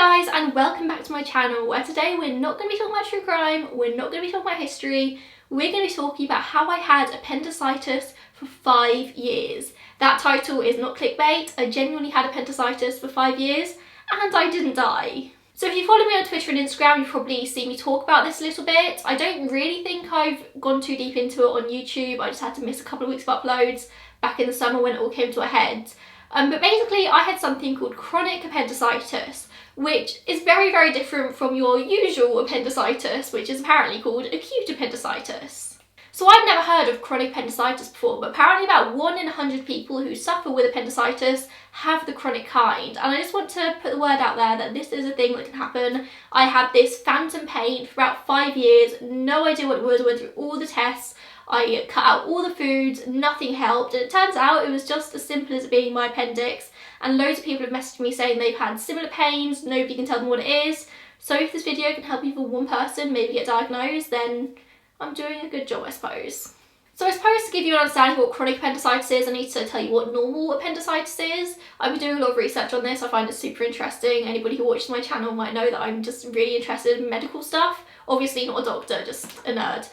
Hi guys, and welcome back to my channel, where today we're not going to be talking about true crime, we're not going to be talking about history, we're going to be talking about how I had appendicitis for 5 years. That title is not clickbait. I genuinely had appendicitis for 5 years and I didn't die. So if you follow me on Twitter and Instagram, you've probably seen me talk about this a little bit. I don't really think I've gone too deep into it on YouTube. I just had to miss a couple of weeks of uploads back in the summer when it all came to a head. But basically I had something called chronic appendicitis, which is very, very different from your usual appendicitis, which is apparently called acute appendicitis. So I'd never heard of chronic appendicitis before, but apparently about 1 in 100 people who suffer with appendicitis have the chronic kind. And I just want to put the word out there that this is a thing that can happen. I had this phantom pain for about 5 years, no idea what it was, I went through all the tests, I cut out all the foods, nothing helped, and it turns out it was just as simple as it being my appendix. And loads of people have messaged me saying they've had similar pains, nobody can tell them what it is. So if this video can help even one person maybe get diagnosed, then I'm doing a good job, I suppose. So I suppose to give you an understanding of what chronic appendicitis is, I need to tell you what normal appendicitis is. I've been doing a lot of research on this, I find it super interesting. Anybody who watches my channel might know that I'm just really interested in medical stuff. Obviously not a doctor, just a nerd.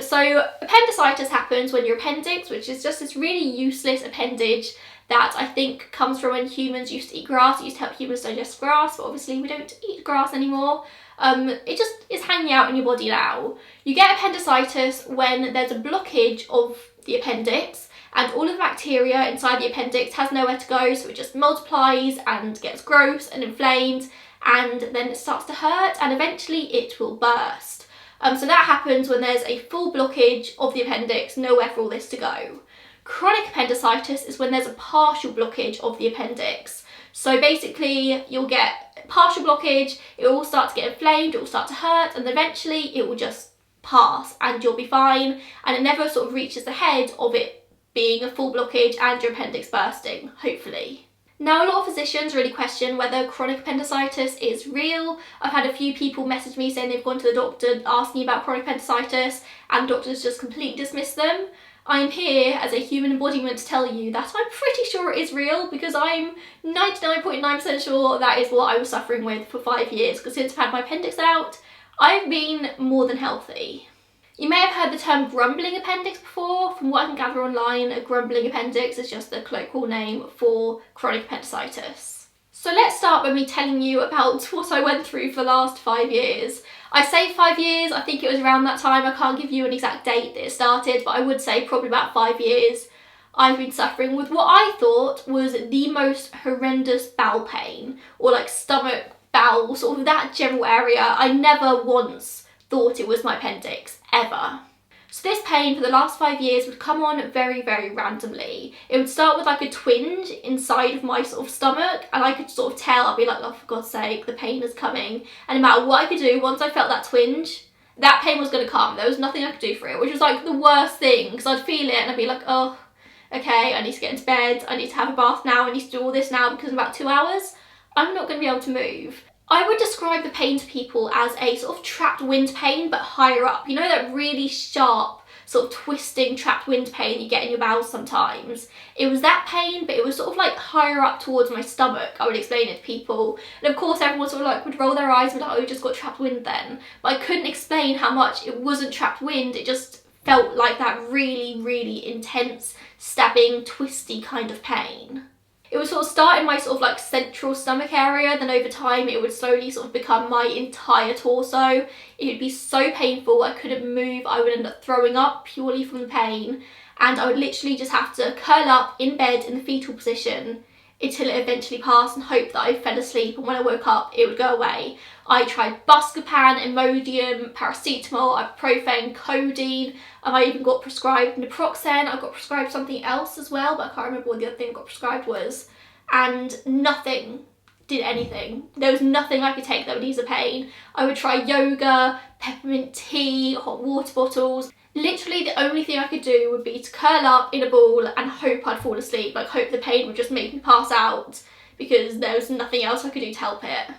So appendicitis happens when your appendix, which is just this really useless appendage that I think comes from when humans used to eat grass. It used to help humans digest grass, but obviously we don't eat grass anymore. It just is hanging out in your body now. You get appendicitis when there's a blockage of the appendix and all of the bacteria inside the appendix has nowhere to go, so it just multiplies and gets gross and inflamed, and then it starts to hurt and eventually it will burst. So that happens when there's a full blockage of the appendix, nowhere for all this to go. Chronic appendicitis is when there's a partial blockage of the appendix. So basically you'll get partial blockage, it will start to get inflamed, it will start to hurt, and eventually it will just pass and you'll be fine, and it never sort of reaches the head of it being a full blockage and your appendix bursting, hopefully. Now, a lot of physicians really question whether chronic appendicitis is real. I've had a few people message me saying they've gone to the doctor asking about chronic appendicitis and doctors just completely dismiss them. I'm here as a human embodiment to tell you that I'm pretty sure it is real, because I'm 99.9% sure that is what I was suffering with for 5 years, because since I've had my appendix out, I've been more than healthy. You may have heard the term grumbling appendix before. From what I can gather online, a grumbling appendix is just the colloquial name for chronic appendicitis. So let's start by me telling you about what I went through for the last 5 years. I say 5 years, I think it was around that time. I can't give you an exact date that it started, but I would say probably about 5 years. I've been suffering with what I thought was the most horrendous bowel pain, or like stomach, bowel, sort of that general area. I never once thought it was my appendix, ever. So this pain for the last 5 years would come on very, very randomly. It would start with like a twinge inside of my sort of stomach, and I could sort of tell, I'd be like, oh, for God's sake, the pain is coming. And no matter what I could do, once I felt that twinge, that pain was going to come. There was nothing I could do for it, which was like the worst thing, because I'd feel it and I'd be like, oh, okay, I need to get into bed, I need to have a bath now, I need to do all this now, because in about 2 hours, I'm not going to be able to move. I would describe the pain to people as a sort of trapped wind pain, but higher up. You know that really sharp, sort of twisting trapped wind pain you get in your bowels sometimes? It was that pain, but it was sort of like higher up towards my stomach. I would explain it to people. And of course everyone sort of like would roll their eyes and be like, oh, you just got trapped wind then. But I couldn't explain how much it wasn't trapped wind, it just felt like that really, really intense, stabbing, twisty kind of pain. It would sort of start in my sort of like central stomach area, then over time it would slowly sort of become my entire torso. It would be so painful, I couldn't move, I would end up throwing up purely from the pain, and I would literally just have to curl up in bed in the fetal position until it eventually passed and hope that I fell asleep, and when I woke up it would go away. I tried Buscopan, Imodium, paracetamol, ibuprofen, codeine, and I even got prescribed naproxen. I got prescribed something else as well, but I can't remember what the other thing I got prescribed was. And nothing did anything. There was nothing I could take that would ease the pain. I would try yoga, peppermint tea, hot water bottles. Literally the only thing I could do would be to curl up in a ball and hope I'd fall asleep, like hope the pain would just make me pass out, because there was nothing else I could do to help it.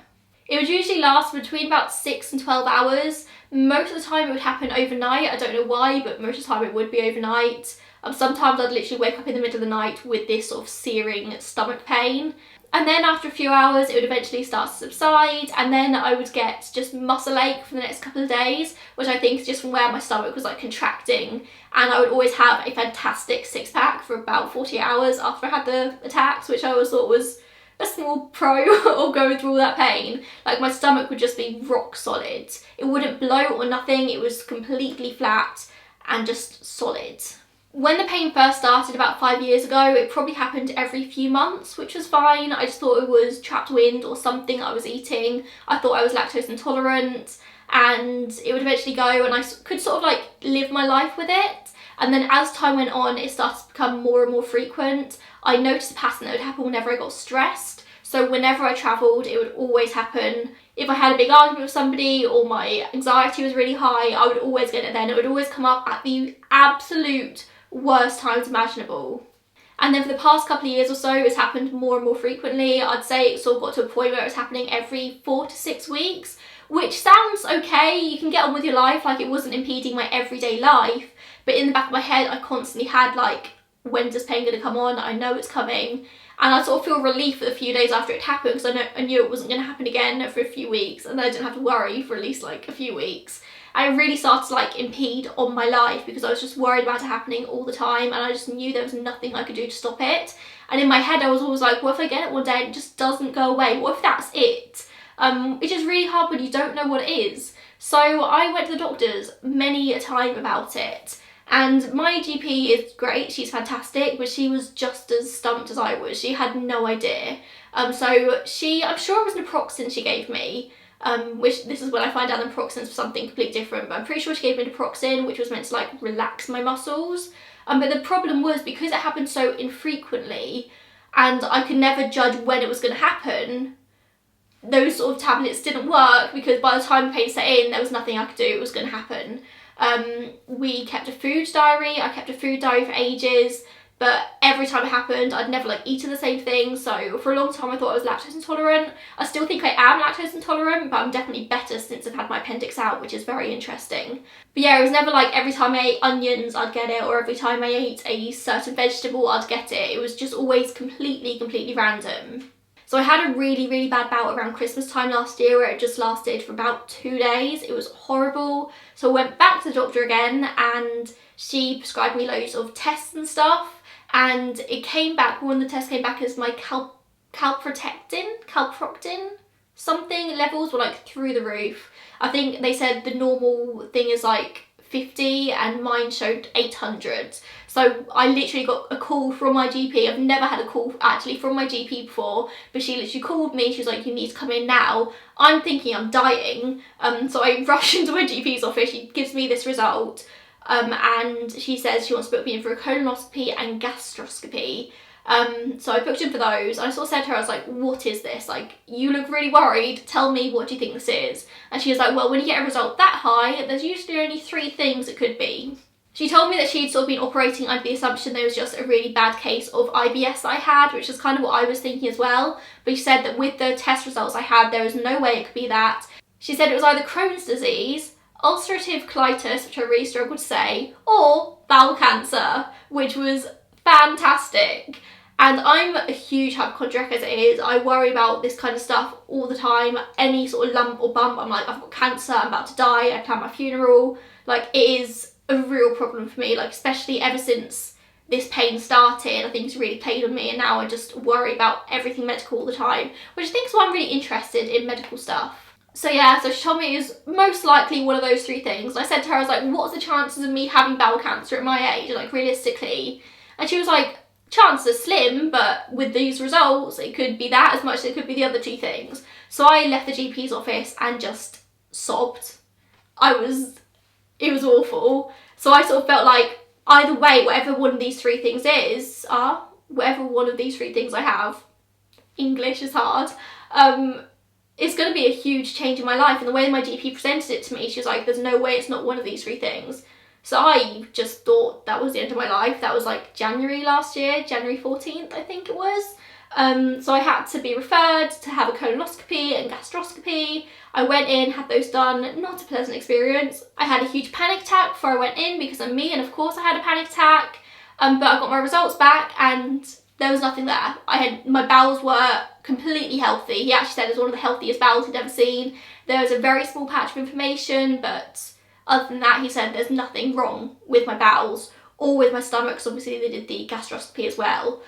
It would usually last between about 6 and 12 hours. Most of the time it would happen overnight. I don't know why, but most of the time it would be overnight. Sometimes I'd literally wake up in the middle of the night with this sort of searing stomach pain. And then after a few hours, it would eventually start to subside, and then I would get just muscle ache for the next couple of days, which I think is just from where my stomach was like contracting. And I would always have a fantastic six-pack for about 48 hours after I had the attacks, which I always thought was a small pro of going through all that pain. Like, my stomach would just be rock solid. It wouldn't bloat or nothing, it was completely flat and just solid. When the pain first started about 5 years ago, it probably happened every few months, which was fine. I just thought it was trapped wind or something I was eating. I thought I was lactose intolerant, and it would eventually go and I could sort of like live my life with it. And then as time went on, it started to become more and more frequent. I noticed a pattern that would happen whenever I got stressed. So whenever I travelled, it would always happen. If I had a big argument with somebody or my anxiety was really high, I would always get it then. It would always come up at the absolute worst times imaginable. And then for the past couple of years or so, it's happened more and more frequently. I'd say it sort of got to a point where it was happening every 4 to 6 weeks, which sounds okay. You can get on with your life, like it wasn't impeding my everyday life. But in the back of my head, I constantly had like, when's this pain gonna come on? I know it's coming. And I sort of feel relief for the few days after it happened, because I knew it wasn't gonna happen again for a few weeks, and I didn't have to worry for at least like a few weeks. And it really started to like impede on my life because I was just worried about it happening all the time, and I just knew there was nothing I could do to stop it. And in my head I was always like, what if I get it one day and it just doesn't go away? What if that's it? Which is really hard when you don't know what it is. So I went to the doctors many a time about it. And my GP is great, she's fantastic, but she was just as stumped as I was. She had no idea. So I'm sure it was naproxen she gave me, which this is when I find out naproxen's for something completely different, but I'm pretty sure she gave me naproxen, which was meant to like relax my muscles. But the problem was, because it happened so infrequently and I could never judge when it was going to happen, those sort of tablets didn't work, because by the time the pain set in, there was nothing I could do, it was going to happen. We kept a food diary, I kept a food diary for ages, but every time it happened, I'd never like eaten the same thing. So for a long time I thought I was lactose intolerant. I still think I am lactose intolerant, but I'm definitely better since I've had my appendix out, which is very interesting. But yeah, it was never like every time I ate onions I'd get it, or every time I ate a certain vegetable I'd get it. It was just always completely random. So I had a really bad bout around Christmas time last year where it just lasted for about 2 days. It was horrible. So I went back to the doctor again, and she prescribed me loads of tests and stuff. And it came back, one of the tests came back as my calprotectin, something levels were like through the roof. I think they said the normal thing is like 50 and mine showed 800. So I literally got a call from my GP. I've never had a call actually from my GP before, but she literally called me. She was like, you need to come in now. I'm thinking I'm dying. So I rush into my GP's office. She gives me this result. And she says she wants to book me in for a colonoscopy and gastroscopy. So I booked in for those. And I sort of said to her, I was like, what is this? Like, you look really worried. Tell me, what do you think this is? And she was like, well, when you get a result that high, there's usually only 3 things it could be. She told me that she'd sort of been operating under the assumption there was just a really bad case of IBS that I had, which is kind of what I was thinking as well. But she said that with the test results I had, there was no way it could be that. She said it was either Crohn's disease, ulcerative colitis, which I really struggle to say, or bowel cancer, which was fantastic. And I'm a huge hypochondriac as it is. I worry about this kind of stuff all the time. Any sort of lump or bump, I'm like, I've got cancer, I'm about to die, I plan my funeral. Like, it is a real problem for me, like especially ever since this pain started. I think it's really played on me, and now I just worry about everything medical all the time, which I think is why I'm really interested in medical stuff. So yeah, so she told me it was most likely one of those 3 things. And I said to her, I was like, what's the chances of me having bowel cancer at my age, like realistically? And she was like, chances are slim, but with these results, it could be that as much as it could be the other 2 things. So I left the GP's office and just sobbed. It was awful. So I sort of felt like either way, whatever one of these 3 things is, whatever one of these 3 things I have, English is hard, it's going to be a huge change in my life. And the way my GP presented it to me, she was like, there's no way it's not one of these 3 things. So I just thought that was the end of my life. That was like January last year, January 14th, I think it was. So I had to be referred to have a colonoscopy and gastroscopy. I went in, had those done, not a pleasant experience. I had a huge panic attack before I went in because I'm me, and of course I had a panic attack. But I got my results back and There was nothing there. My bowels were completely healthy. He actually said it was one of the healthiest bowels he'd ever seen. There was a very small patch of inflammation, but other than that, he said there's nothing wrong with my bowels or with my stomach, because obviously they did the gastroscopy as well,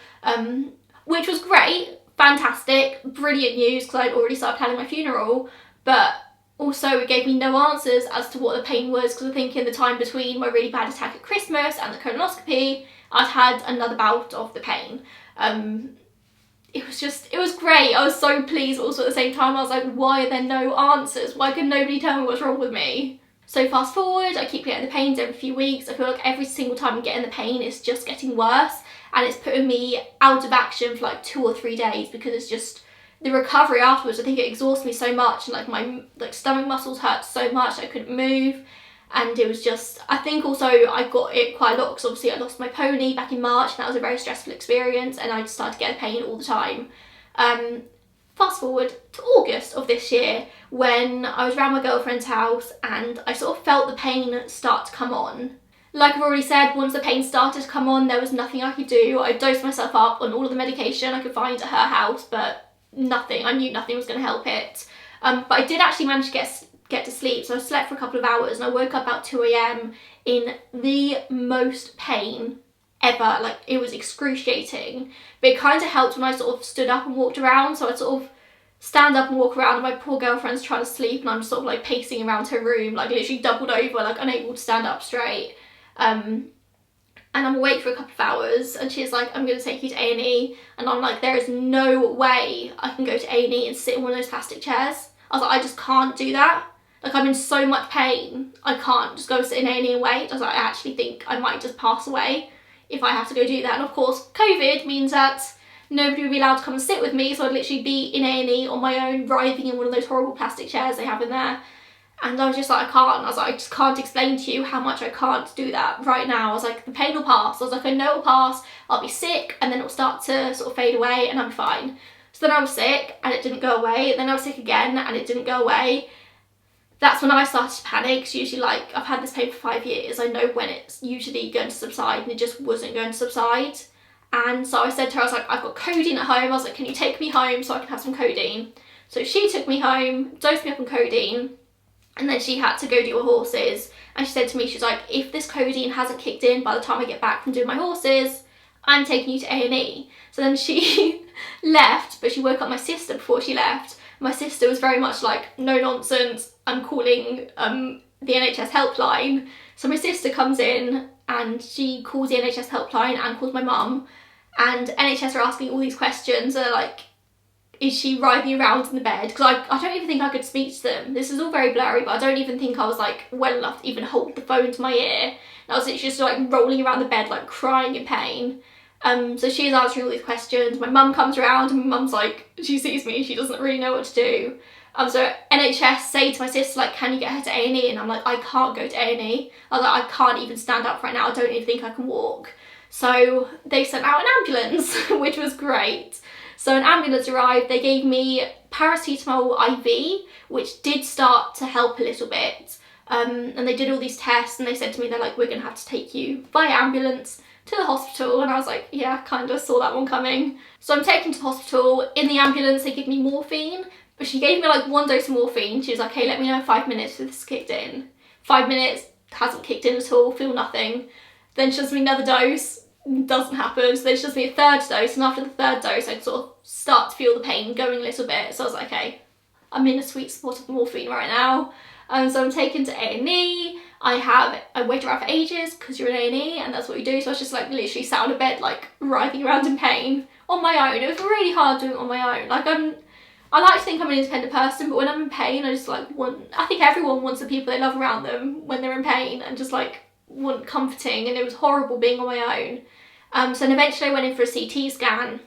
which was great, fantastic, brilliant news, because I'd already started planning my funeral, but also it gave me no answers as to what the pain was, because I think in the time between my really bad attack at Christmas and the colonoscopy, I'd had another bout of the pain. It was great. I was so pleased, but also at the same time I was like, why are there no answers? Why can nobody tell me what's wrong with me? So fast forward, I keep getting the pains every few weeks. I feel like every single time I'm getting the pain, it's just getting worse, and it's putting me out of action for like 2 or 3 days, because it's just the recovery afterwards. I think it exhausts me so much, and like my stomach muscles hurt so much I couldn't move. And it was just, I think also I got it quite a lot because obviously I lost my pony back in March, and that was a very stressful experience, and I just started to get pain all the time. Fast forward to August of this year, when I was around my girlfriend's house and I sort of felt the pain start to come on. Like I've already said, once the pain started to come on, there was nothing I could do. I dosed myself up on all of the medication I could find at her house, but nothing. I knew nothing was going to help it. But I did actually manage to get to sleep, so I slept for a couple of hours, and I woke up about 2 a.m. in the most pain ever. Like, it was excruciating, but it kind of helped when I sort of stood up and walked around. So I'd sort of stand up and walk around, and my poor girlfriend's trying to sleep, and I'm just sort of like pacing around her room, like literally doubled over, like unable to stand up straight. And I'm awake for a couple of hours, and she's like, I'm going to take you to A&E, and I'm like, there is no way I can go to A&E and sit in one of those plastic chairs. I was like, I just can't do that. Like, I'm in so much pain, I can't just go sit in A&E and wait. I was like, I actually think I might just pass away if I have to go do that. And of course, COVID means that nobody would be allowed to come and sit with me, so I'd literally be in A&E on my own, writhing in one of those horrible plastic chairs they have in there. And I was just like, I can't. I was like, I just can't explain to you how much I can't do that right now. I was like, the pain will pass. I was like, I know it'll pass. I'll be sick, and then it'll start to sort of fade away, and I'm fine. So then I was sick, and it didn't go away. Then I was sick again, and it didn't go away. That's when I started to panic, because usually, like, I've had this pain for 5 years. I know when it's usually going to subside, and it just wasn't going to subside. And so I said to her, I was like, I've got codeine at home. I was like, can you take me home so I can have some codeine? So she took me home, dosed me up on codeine, and then she had to go do her horses. And she said to me, she's like, if this codeine hasn't kicked in by the time I get back from doing my horses, I'm taking you to A&E. So then she left, but she woke up my sister before she left. My sister was very much like, no nonsense, I'm calling the NHS helpline. So my sister comes in, and she calls the NHS helpline and calls my mum, and NHS are asking all these questions. They're like, is she writhing around in the bed? Because I don't even think I could speak to them. This is all very blurry, but I don't even think I was like well enough to even hold the phone to my ear. And I was literally just like rolling around the bed, like crying in pain. So she's answering all these questions. My mum comes around, and my mum's like, she sees me, she doesn't really know what to do. So NHS say to my sister, like, can you get her to A&E? And I'm like, I can't go to A&E. I was like, I can't even stand up right now. I don't even think I can walk. So they sent out an ambulance, which was great. So an ambulance arrived. They gave me paracetamol IV, which did start to help a little bit. And they did all these tests, and they said to me, they're like, we're going to have to take you via ambulance to the hospital. And I was like, yeah, kind of saw that one coming. So I'm taken to the hospital. In the ambulance, they give me morphine, but she gave me like 1 dose of morphine. She was like, hey, let me know in 5 minutes if this kicked in. 5 minutes, hasn't kicked in at all, feel nothing. Then she does me another dose, doesn't happen. So then she does me a 3rd dose, and after the 3rd dose, I sort of start to feel the pain going a little bit. So I was like, okay, I'm in a sweet spot of morphine right now. So I'm taken to A&E. I waited around for ages because you're in A&E and that's what you do. So I was just like literally sat on a bed, like writhing around in pain on my own. It was really hard doing it on my own. Like I like to think I'm an independent person, but when I'm in pain, I just like I think everyone wants the people they love around them when they're in pain, and just like want comforting, and it was horrible being on my own. So then eventually I went in for a CT scan,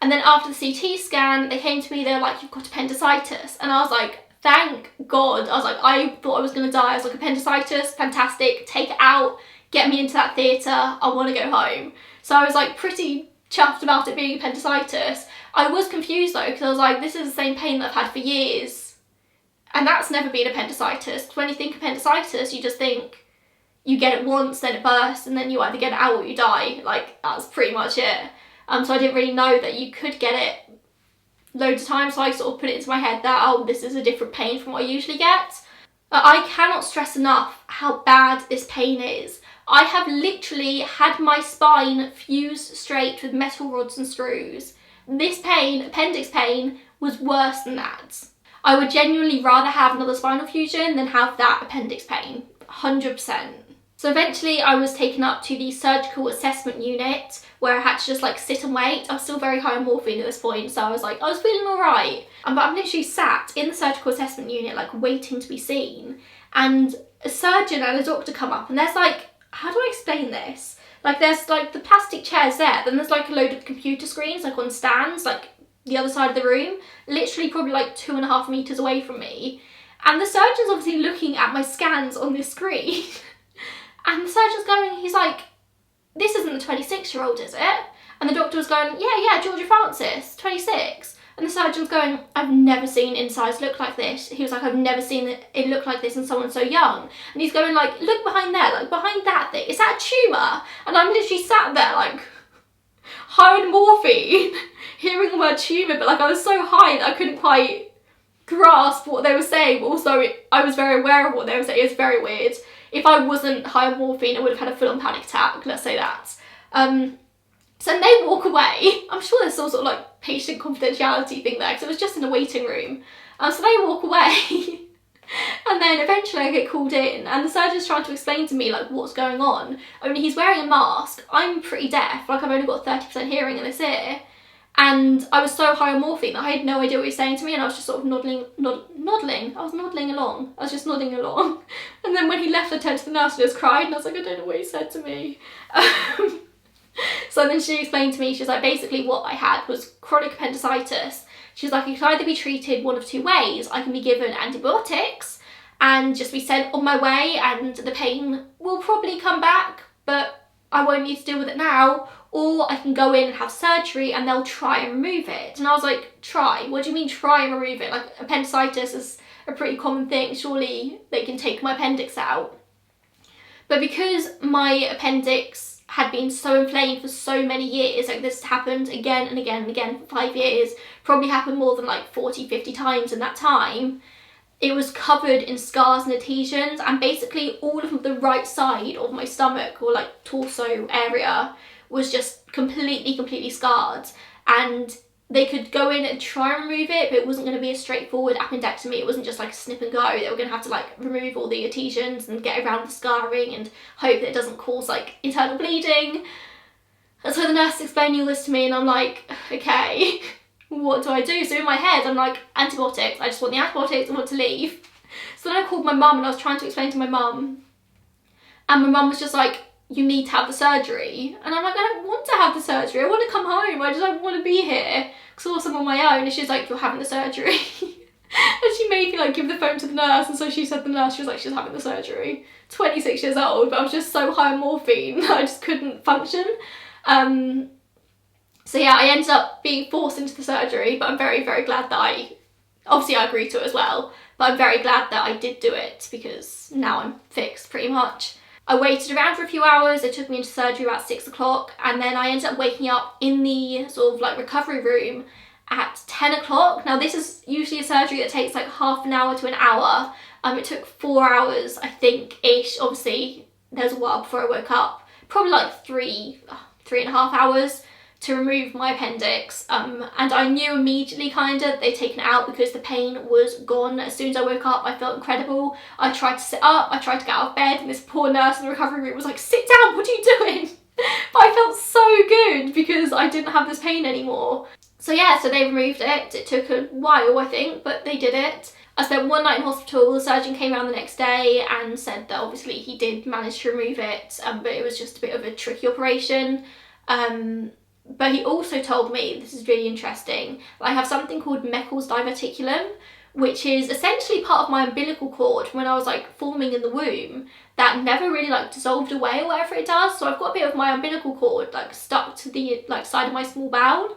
and then after the CT scan, they came to me, they were like, you've got appendicitis. And I was like, thank God. I was like, I thought I was gonna die. I was like, appendicitis, fantastic, take it out, get me into that theatre, I want to go home. So I was like pretty chuffed about it being appendicitis. I was confused though, because I was like, this is the same pain that I've had for years, and that's never been appendicitis. When you think appendicitis, you just think you get it once, then it bursts, and then you either get it out or you die. Like, that's pretty much it. So I didn't really know that you could get it loads of times, so I sort of put it into my head that, oh, this is a different pain from what I usually get. I cannot stress enough how bad this pain is. I have literally had my spine fused straight with metal rods and screws. This pain, appendix pain, was worse than that. I would genuinely rather have another spinal fusion than have that appendix pain, 100%. So eventually I was taken up to the surgical assessment unit where I had to just like sit and wait. I was still very high on morphine at this point, so I was feeling alright. But I'm literally sat in the surgical assessment unit like waiting to be seen, and a surgeon and a doctor come up, and there's like, how do I explain this? Like there's like the plastic chairs there, then there's like a load of computer screens like on stands like the other side of the room, literally probably like 2.5 meters away from me. And the surgeon's obviously looking at my scans on this screen. And the surgeon's going, he's like, this isn't the 26-year-old, is it? And the doctor was going, yeah, georgiamfrancis, 26. And the surgeon's going, I've never seen insides look like this. He was like, I've never seen it look like this in someone so young. And he's going like, look behind there, like behind that thing. Is that a tumour? And I'm literally sat there like, high on morphine, hearing the word tumour, but like I was so high that I couldn't quite grasp what they were saying. But also, I was very aware of what they were saying. It was very weird. If I wasn't high on morphine, I would have had a full-on panic attack, let's say that. So then they walk away. I'm sure there's some sort of like patient confidentiality thing there, because it was just in a waiting room. So they walk away. And then eventually I get called in, and the surgeon's trying to explain to me like what's going on. I mean, he's wearing a mask. I'm pretty deaf, like I've only got 30% hearing in this ear. And I was so high on morphine that I had no idea what he was saying to me, and I was just sort of nodding. I was nodding along. I was just nodding along. And then when he left, I turned to the nurse and just cried, and I was like, I don't know what he said to me. So then she explained to me, she's like, basically what I had was chronic appendicitis. She's like, it can either be treated one of two ways. I can be given antibiotics and just be sent on my way, and the pain will probably come back, but I won't need to deal with it now. Or I can go in and have surgery and they'll try and remove it. And I was like, try? What do you mean try and remove it? Like, appendicitis is a pretty common thing. Surely they can take my appendix out. But because my appendix had been so inflamed for so many years, like this happened again and again and again for 5 years, probably happened more than like 40, 50 times in that time, it was covered in scars and adhesions, and basically all of the right side of my stomach or like torso area was just completely scarred. And they could go in and try and remove it, but it wasn't going to be a straightforward appendectomy. It wasn't just like a snip and go. They were going to have to like remove all the adhesions and get around the scarring and hope that it doesn't cause like internal bleeding. And so the nurse explaining all this to me, and I'm like, okay, what do I do? So in my head, I'm like, antibiotics. I just want the antibiotics. I want to leave. So then I called my mum, and I was trying to explain to my mum, and my mum was just like, you need to have the surgery. And I'm like, I don't want to have the surgery. I want to come home. I just don't want to be here. Because I'm on my own. And she's like, you're having the surgery. And she made me like give the phone to the nurse. And so she said the nurse, she was like, she's having the surgery. 26 years old, but I was just so high on morphine that I just couldn't function. So yeah, I ended up being forced into the surgery, but I'm very glad that obviously I agreed to it as well. But I'm very glad that I did do it, because now I'm fixed pretty much. I waited around for a few hours. They took me into surgery about 6 o'clock, and then I ended up waking up in the sort of like recovery room at 10 o'clock. Now this is usually a surgery that takes like half an hour to an hour. It took 4 hours, I think-ish. Obviously, there's a while before I woke up. Probably like 3.5 hours to remove my appendix. And I knew immediately kind of they'd taken it out because the pain was gone. As soon as I woke up, I felt incredible. I tried to sit up, I tried to get out of bed, and this poor nurse in the recovery room was like, sit down, what are you doing? But I felt so good because I didn't have this pain anymore. So yeah, so they removed it. It took a while, I think, but they did it. I spent one night in hospital. The surgeon came around the next day and said that obviously he did manage to remove it, but it was just a bit of a tricky operation. But he also told me, this is really interesting, that I have something called Meckel's diverticulum, which is essentially part of my umbilical cord when I was like forming in the womb that never really like dissolved away or whatever it does. So I've got a bit of my umbilical cord like stuck to the like side of my small bowel,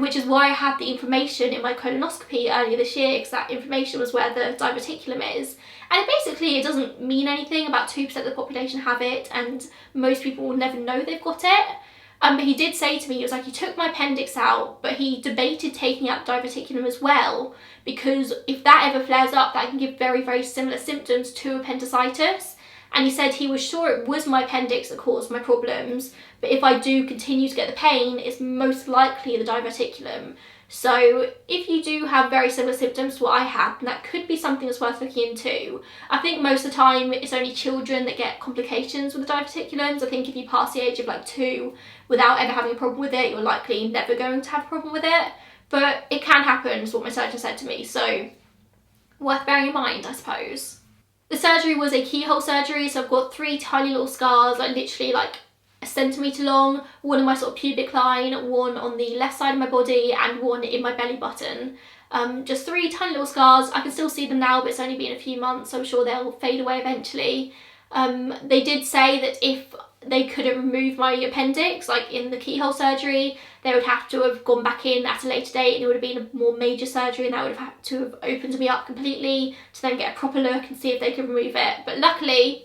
which is why I had the inflammation in my colonoscopy earlier this year, because that inflammation was where the diverticulum is. And it doesn't mean anything. About 2% of the population have it, and most people will never know they've got it. But he did say to me, he was like, he took my appendix out, but he debated taking out the diverticulum as well, because if that ever flares up, that can give very, very similar symptoms to appendicitis. And he said he was sure it was my appendix that caused my problems, but if I do continue to get the pain, it's most likely the diverticulum. So if you do have very similar symptoms to what I had, then that could be something that's worth looking into. I think most of the time it's only children that get complications with the diverticulums. I think if you pass the age of like 2 without ever having a problem with it, you're likely never going to have a problem with it. But it can happen, is what my surgeon said to me, so worth bearing in mind, I suppose. The surgery was a keyhole surgery, so I've got 3 tiny little scars, like literally like a centimetre long, one on my sort of pubic line, one on the left side of my body, and one in my belly button. Just 3 tiny little scars. I can still see them now, but it's only been a few months, so I'm sure they'll fade away eventually. They did say that if they couldn't remove my appendix, like in the keyhole surgery, they would have to have gone back in at a later date, and it would have been a more major surgery, and that would have had to have opened me up completely to then get a proper look and see if they could remove it. But luckily,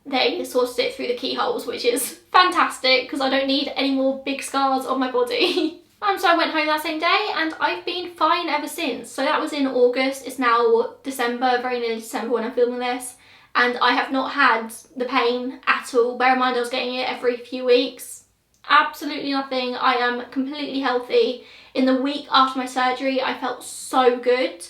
they sorted it through the keyholes, which is fantastic because I don't need any more big scars on my body. So I went home that same day and I've been fine ever since. So that was in August, it's now December, very nearly December when I'm filming this, and I have not had the pain at all. Bear in mind I was getting it every few weeks. Absolutely nothing. I am completely healthy. In the week after my surgery I felt so good.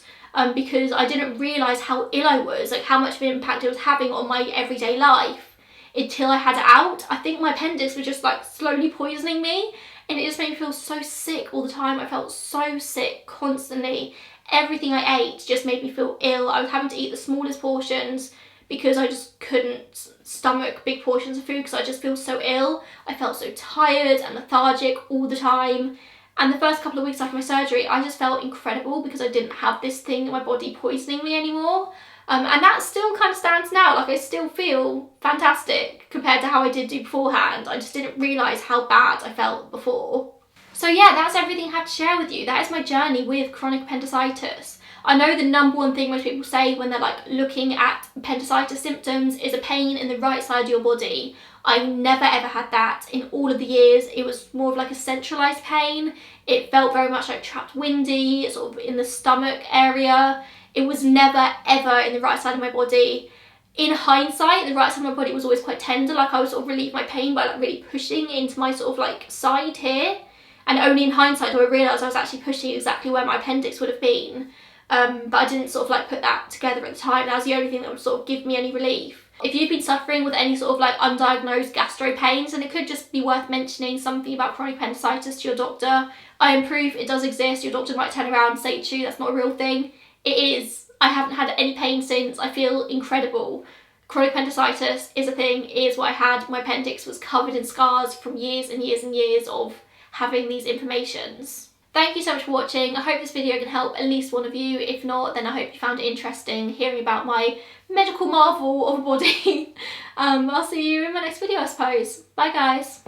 Because I didn't realise how ill I was, like how much of an impact it was having on my everyday life until I had it out. I think my appendix was just like slowly poisoning me, and it just made me feel so sick all the time. I felt so sick constantly. Everything I ate just made me feel ill. I was having to eat the smallest portions because I just couldn't stomach big portions of food because I just feel so ill. I felt so tired and lethargic all the time. And the first couple of weeks after my surgery, I just felt incredible because I didn't have this thing in my body poisoning me anymore. And that still kind of stands now. Like I still feel fantastic compared to how I did do beforehand. I just didn't realise how bad I felt before. So yeah, that's everything I had to share with you. That is my journey with chronic appendicitis. I know the number one thing most people say when they're like looking at appendicitis symptoms is a pain in the right side of your body. I never ever had that in all of the years. It was more of like a centralised pain. It felt very much like trapped windy, sort of in the stomach area. It was never ever in the right side of my body. In hindsight, the right side of my body was always quite tender. Like I would sort of relieve my pain by like really pushing into my sort of like side here. And only in hindsight do I realise I was actually pushing exactly where my appendix would have been. But I didn't sort of like put that together at the time. That was the only thing that would sort of give me any relief. If you've been suffering with any sort of like undiagnosed gastro pains, then it could just be worth mentioning something about chronic appendicitis to your doctor. I am proof it does exist. Your doctor might turn around and say to you that's not a real thing. It is. I haven't had any pain since. I feel incredible. Chronic appendicitis is a thing. It is what I had. My appendix was covered in scars from years and years and years of having these inflammations. Thank you so much for watching. I hope this video can help at least one of you. If not, then I hope you found it interesting hearing about my medical marvel of a body. I'll see you in my next video, I suppose. Bye guys.